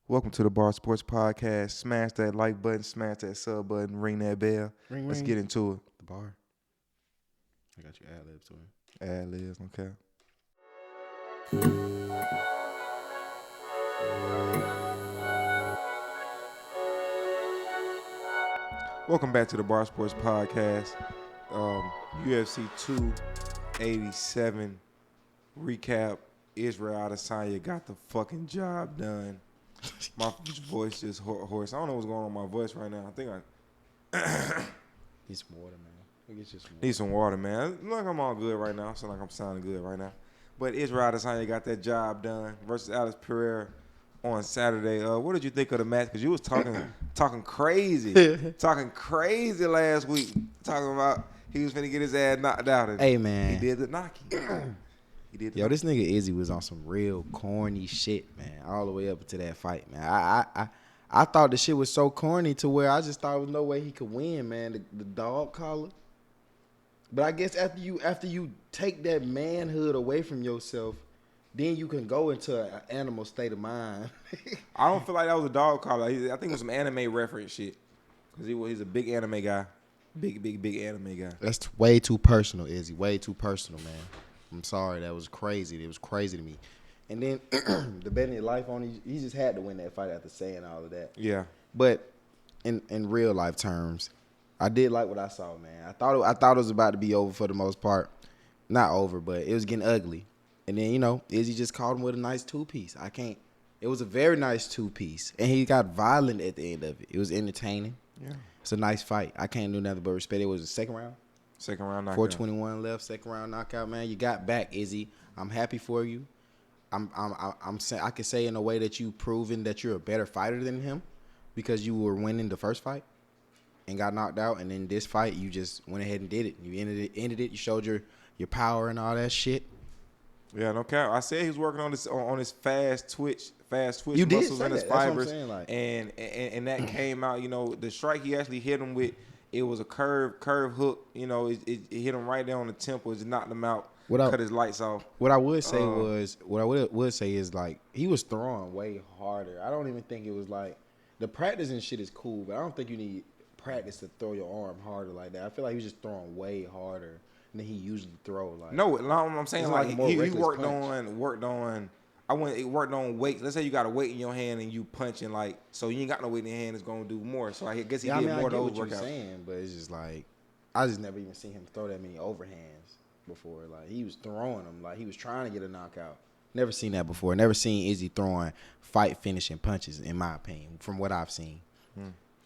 Welcome to the Bar Sports Podcast. Smash that like button, smash that sub button, ring that bell. Ring, Let's ring. get into it. The bar. I got you ad-libs to it. Ad-libs, okay. Welcome back to the Bar Sports Podcast. UFC 287 recap. Isreal Adesanya got the fucking job done. My voice is hoarse. I don't know what's going on with my voice right now. I think I Need some water, man. We get you some water. need some water, man. Look like I'm all good right now. I sound like I'm sounding good right now. But Isreal Adesanya got that job done versus Alex Pereira on Saturday. What did you think of the match? Because you was talking crazy last week. Talking about he was finna get his ass knocked out. And Hey, man. he did the knocking. Yo, this nigga Izzy was on some real corny shit, man. All the way up to that fight, man. I thought the shit was so corny to where I just thought there was no way he could win, man. The dog collar. But I guess after you take that manhood away from yourself, then you can go into an animal state of mind. I don't feel like that was a dog collar. I think it was some anime reference shit. Because he's a big anime guy. Big anime guy. That's way too personal, Izzy. Way too personal, man. I'm sorry. That was crazy. It was crazy to me. And then the betting his life on, he just had to win that fight after saying all of that. Yeah. But in real life terms, I did like what I saw, man. I thought it was about to be over for the most part. Not over, but it was getting ugly. And then, Izzy just caught him with a nice two-piece. It was a very nice two-piece. And he got violent at the end of it. It was entertaining. Yeah. It's a nice fight. I can't do nothing but respect it. It was the second round. Second round knockout. 4:21 left, second round knockout, man. You got back, Izzy. I'm happy for you. I'm saying I can say in a way that you've proven that you're a better fighter than him because you were winning the first fight and got knocked out, and then this fight you just went ahead and did it. You ended it. You showed your power and all that shit. Yeah, no cap. I said he was working on his fast twitch You did muscles say and his that. That's what I'm fibers, saying, like. and that came out. The strike he actually hit him with, it was a curve hook. It hit him right there on the temple. It just knocked him out. Cut his lights off. What I would say would say is like he was throwing way harder. I don't even think it was like the practice and shit is cool, but I don't think you need practice to throw your arm harder like that. I feel like he was just throwing way harder than he usually throw. Like No, I'm saying it's like like a more he reckless worked punch. on. It worked on weight. Let's say you got a weight in your hand and you punching so you ain't got no weight in your hand. It's gonna do more. So I guess he did more of those what you're workouts. saying, but it's just like I just never even seen him throw that many overhands before. Like he was throwing them, like he was trying to get a knockout. Never seen that before. Never seen Izzy throwing fight finishing punches. In my opinion, from what I've seen,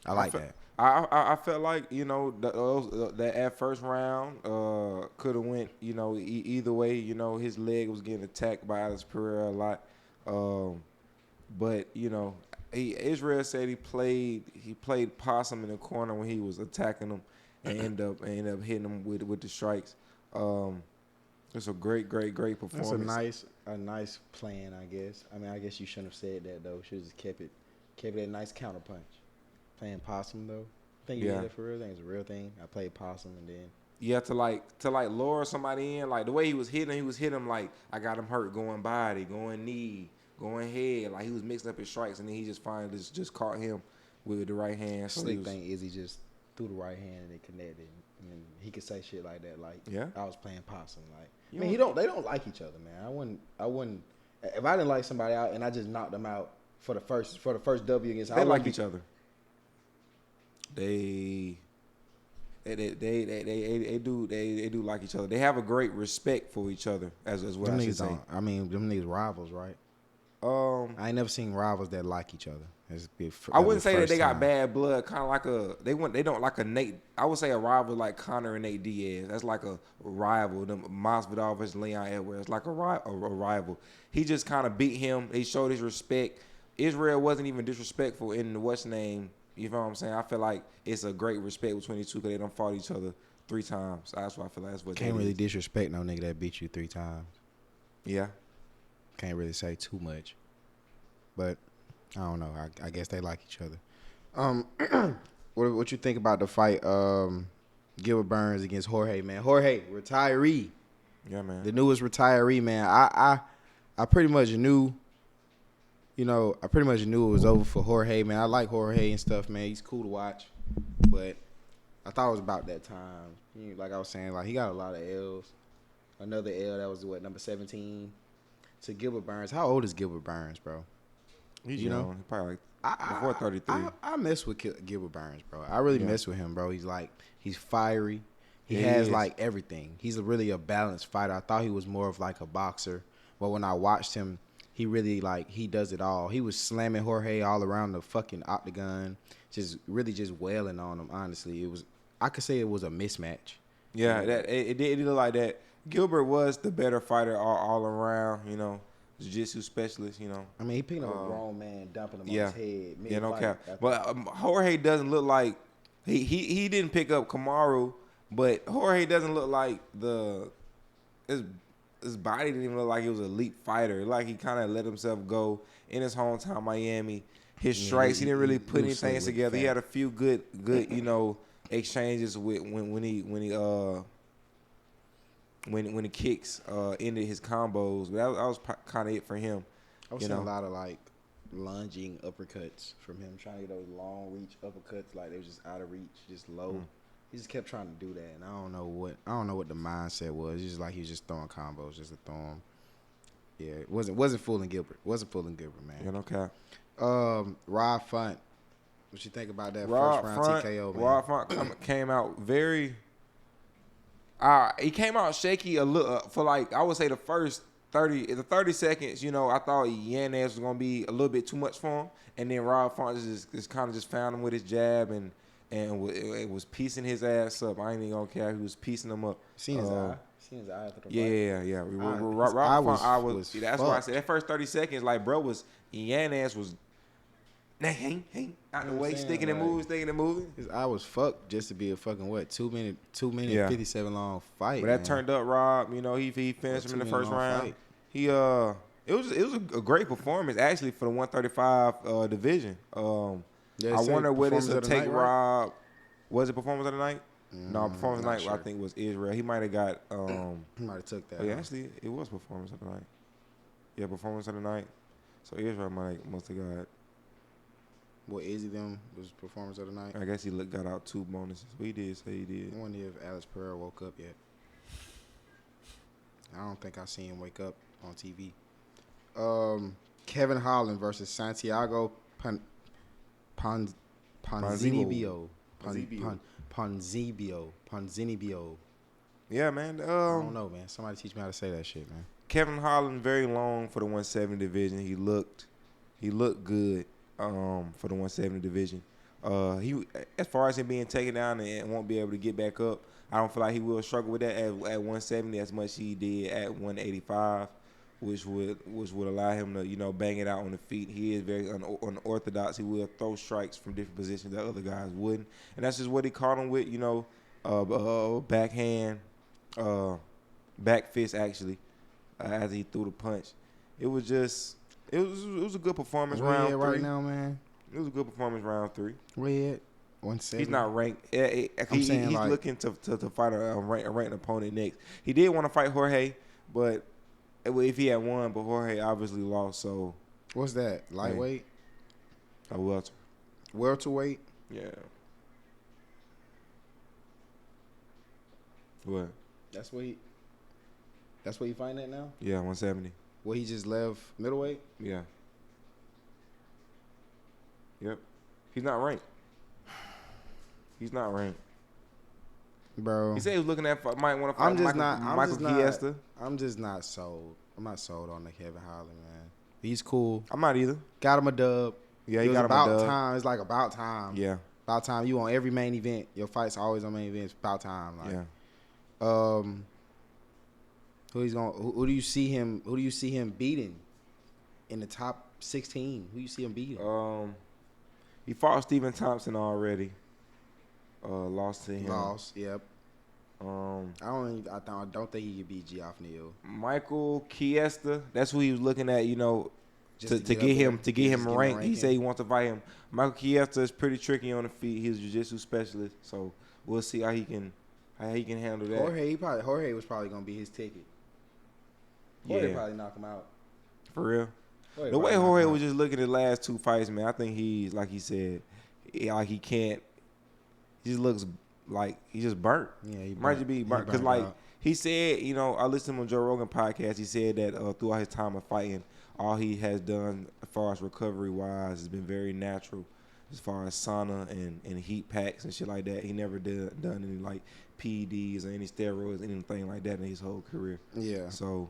I like that. I felt like that first round could have went either way. His leg was getting attacked by Alex Pereira a lot, but Israel said he played possum in the corner when he was attacking him and ended up hitting him with the strikes. It's a great performance. That's a nice plan, I guess. I mean, I guess you shouldn't have said that though. Should have just kept it a nice counter punch. Playing possum though. I think you did that for real. I think it's a real thing. I played possum and then. Yeah, to lure somebody in, like the way he was hitting like I got him hurt going body, going knee, going head, like he was mixing up his strikes, and then he just finally just caught him with the right hand. So Slick thing is he just threw the right hand and it connected, and he could say shit like that, like I was playing possum, like they don't like each other, man. I wouldn't if I didn't like somebody out and I just knocked them out for the first W against. They like each other. They do like each other. They have a great respect for each other, as what I should say. I mean, them niggas rivals, right? I ain't never seen rivals that like each other. I wouldn't say that they got bad blood. Kind of like they don't like a Nate. I would say a rival like Conor and Nate Diaz. That's like a rival. Them Masvidal versus Leon Edwards. It's like a rival. He just kind of beat him. He showed his respect. Israel wasn't even disrespectful in the what's name. You know what I'm saying? I feel like it's a great respect between the two because they don't fought each other 3 times. That's what I feel like. That's what can't really disrespect no nigga that beat you 3 times. Yeah. Can't really say too much. But I don't know. I guess they like each other. What you think about the fight? Gilbert Burns against Jorge, man. Jorge, retiree. Yeah, man. The newest retiree, man. I pretty much knew you know, I pretty much knew it was over for Jorge, man. I like Jorge and stuff, man. He's cool to watch, but I thought it was about that time. You know, like I was saying, like he got a lot of L's. Another L that was what, number 17 to Gilbert Burns. How old is Gilbert Burns, bro? He's You young. know? He's probably like before 33. I mess with Gilbert Burns, bro. I really mess with him, bro. He's fiery. He has like everything. He's really a balanced fighter. I thought he was more of like a boxer, but when I watched him, he really like he does it all. He was slamming Jorge all around the fucking octagon, just wailing on him. Honestly, I could say it was a mismatch. Yeah, that it did look like that. Gilbert was the better fighter all around. You know, jiu-jitsu specialist. You know, I mean, he picked up a grown man, dumping him on his head. Yeah, no cap. But Jorge doesn't look like he didn't pick up Kamaru, but Jorge doesn't look like his body didn't even look like he was an elite fighter. Like he kind of let himself go in his hometown, Miami. His strikes, he didn't really put anything together. He had a few good you know exchanges with when the kicks ended his combos. But that was kind of it for him. I was seeing a lot of like lunging uppercuts from him, trying to get those long reach uppercuts, like they was just out of reach, just low. He just kept trying to do that, and I don't know what the mindset was. It's just like he was just throwing combos just to throw them. Yeah, it wasn't fooling Gilbert. Wasn't fooling Gilbert, man. Yeah, no cap. Rob Font. What you think about that Rob first round TKO, man? Rob Font came out very. He came out shaky a little for like I would say the first 30 seconds. You know, I thought Yanez was gonna be a little bit too much for him, and then Rob Font just kind of just found him with his jab and it was piecing his ass up. I ain't even gonna care. He was piecing him up. Seen his eye. Seen his eye after the Yeah. Rob Font was. That's why I said that first 30 seconds, like bro was Yanez was. Hang out the way, sticking and moving. His eye was fucked just to be a fucking what 2 minute 57 long fight. But that turned up Rob. You know he finished him in the first round. Fight. It was a great performance actually for the 135 division. I wonder where this will take Rob. Was it performance of the night? No, performance of the night. Sure. I think was Isreal. He might have got. He might have took that. Oh, yeah, actually, it was performance of the night. Yeah, performance of the night. So Isreal must have got. What Izzy them was performance of the night? I guess he got out 2 bonuses. He did say he did. I wonder if Alex Pereira woke up yet. I don't think I seen him wake up on TV. Kevin Holland versus Santiago Ponzinibbio. Yeah, man. I don't know, man. Somebody teach me how to say that shit, man. Kevin Holland very long for the 170 division. He looked good. For the 170 division. He as far as him being taken down and won't be able to get back up, I don't feel like he will struggle with that at 170 as much as he did at 185, which would allow him to, you know, bang it out on the feet. He is very unorthodox. He will throw strikes from different positions that other guys wouldn't. And that's just what he caught him with, you know, backhand, back fist actually, as he threw the punch. It was a good performance round 3. Right now, man. It was a good performance round 3. Where he at? 170. He's not ranked. He's like, looking to fight a ranked opponent next. He did want to fight Jorge, but if he had won, but Jorge obviously lost. So what's that? Lightweight? Welter. Welterweight? Yeah. What? That's what he fighting at now? Yeah, 170. Well, he just left middleweight? Yeah. Yep. He's not ranked. Bro. He said he was looking at might want to fight Michael Chiesa. I'm just not sold. I'm not sold on the Kevin Holland, man. He's cool. I'm not either. Got him a dub. Yeah, he got him a dub. About time. It's like about time. Yeah. About time. You on every main event. Your fights always on main events. About time. Like, yeah. Who do you see him beating in the top 16? Who you see him beating? He fought Stephen Thompson already. Lost to him. Yep. I don't think he could beat Geoff Neal. Michael Chiesa, that's who he was looking at, you know, to get him ranked. He said he wants to fight him. Michael Chiesa is pretty tricky on the feet. He's a jiu-jitsu specialist, so we'll see how he can handle that. Jorge was probably gonna be his ticket. Jorge probably knock him out. For real. The way Jorge was just looking at the last 2 fights, man, I think he's like he said, like he can't. He just looks like he just burnt. Yeah, he might just be burnt because like he said, I listened to him on Joe Rogan podcast. He said that throughout his time of fighting, all he has done as far as recovery wise has been very natural, as far as sauna and heat packs and shit like that. He never done any like PEDs or any steroids, anything like that in his whole career. Yeah. So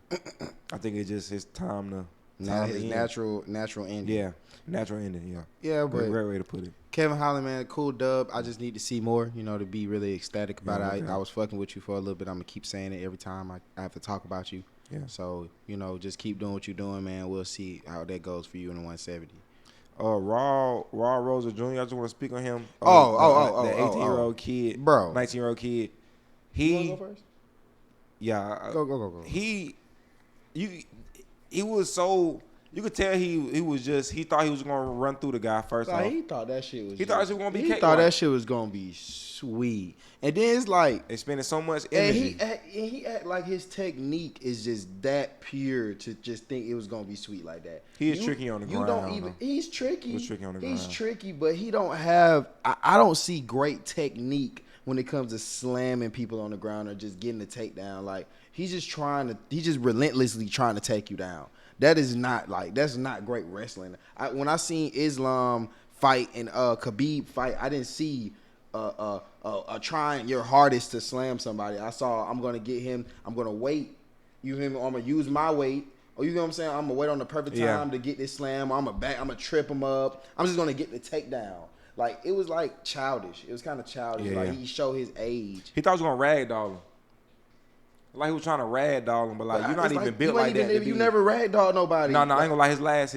I think it's just his time to. His natural ending. Yeah, natural ending. Yeah. Yeah, but great way to put it. Kevin Holland, man, cool dub. I just need to see more, to be really ecstatic about it. I was fucking with you for a little bit. I'm gonna keep saying it every time I have to talk about you. Yeah. So just keep doing what you're doing, man. We'll see how that goes for you in the 170. Raw Rosa Jr. I just want to speak on him. The 18-year-old kid, bro, 19-year-old kid. You wanna go first? Yeah. Go. He was so. You could tell he was just. He thought he was gonna run through the guy first off. He thought that shit was. He thought it was gonna be. He thought that shit was gonna be sweet, and then it's like they spending so much energy. And he act like his technique is just that pure to just think it was gonna be sweet like that. He is tricky on the ground. He's tricky. He's tricky on the ground. He's tricky, but he don't have. I don't see great technique when it comes to slamming people on the ground or just getting the takedown. Like he's just relentlessly trying to take you down. That's not great wrestling. When I seen Islam fight and Khabib fight, I didn't see trying your hardest to slam somebody. I saw I'm gonna get him. I'm gonna wait. You hear me? I'm gonna use my weight. Or you know what I'm saying? I'm gonna wait on the perfect time to get this slam. I'm gonna trip him up. I'm just gonna get the takedown. Like it was like childish. It was kind of childish. Like he showed his age. He thought he was gonna ragdoll him. Like he was trying to ragdoll him, but like you're not even built like that. You never ragdoll nobody. No, I ain't gonna lie. His last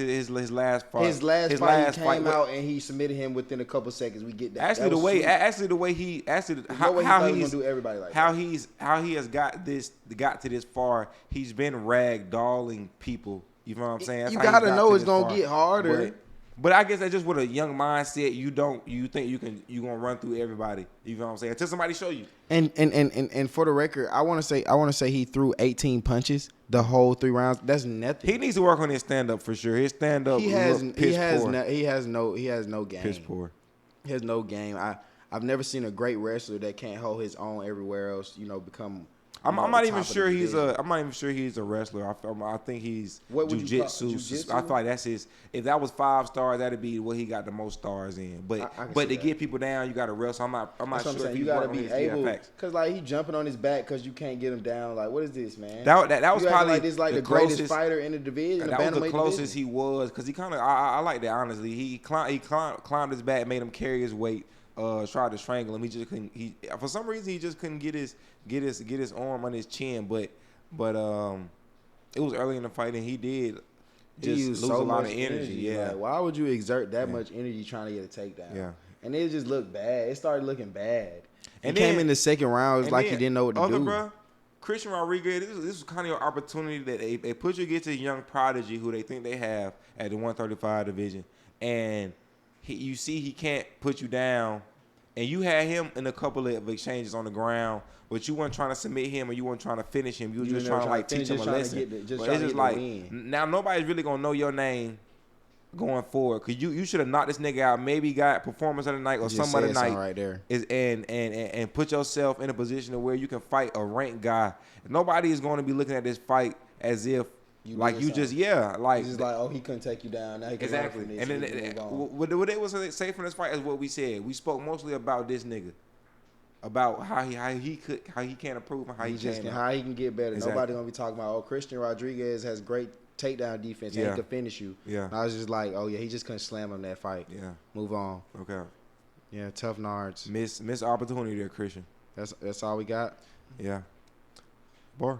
fight. His last fight, he came out and he submitted him within a couple seconds. We get that. Actually, the way he how he's gonna do everybody like how he has got to this far. He's been ragdolling people. You know what I'm saying? You gotta know it's gonna get harder. But I guess that's just with a young mindset. You think you gonna run through everybody. You know what I'm saying? Until somebody show you. And for the record, I want to say he threw 18 punches the whole 3 rounds. That's nothing. He needs to work on his stand up for sure. His stand up. He has no game. He has no game. I've never seen a great wrestler that can't hold his own everywhere else. Become. I'm not even sure he's a wrestler. I think he's jiu-jitsu. I feel like that's his. If that was 5 stars, that'd be what he got the most stars in. But to get people down, you got to wrestle. I'm not sure if you got to be able. Because like he jumping on his back because you can't get him down. Like what is this, man? That was probably like this the greatest fighter in the division. That was the closest he was because he kind of. I like that honestly. He climbed his back, made him carry his weight. Tried to strangle him. He just couldn't. For some reason he just couldn't get his arm on his chin. But it was early in the fight and he did just lose a lot of energy. Yeah. Like, why would you exert that much energy trying to get a takedown? Yeah. And it just looked bad. It started looking bad. And came in the second round. It was like he didn't know what to do. Bruh, Christian Rodriguez, this was kind of your opportunity that they put you against a young prodigy who they think they have at the 135 division, and you see he can't put you down. And you had him in a couple of exchanges on the ground, but you weren't trying to submit him or you weren't trying to finish him. You were just trying to like teach him a lesson. But it's just like now nobody's really gonna know your name going forward because you should have knocked this nigga out. Maybe got performance of the night or some other night right there. And put yourself in a position where you can fight a ranked guy. Nobody is going to be looking at this fight as if. He's just like oh, he couldn't take you down. Now he can exactly. And then what they was say from this fight is what we said. We spoke mostly about this nigga, about how he can't improve and how he can get better. Exactly. Nobody gonna be talking about Christian Rodriguez has great takedown defense and he can finish you. Yeah. I was just like, oh yeah, he just couldn't slam him that fight. Yeah. Move on. Okay. Yeah, tough nards. Miss opportunity there, Christian. That's all we got. Yeah. Bar.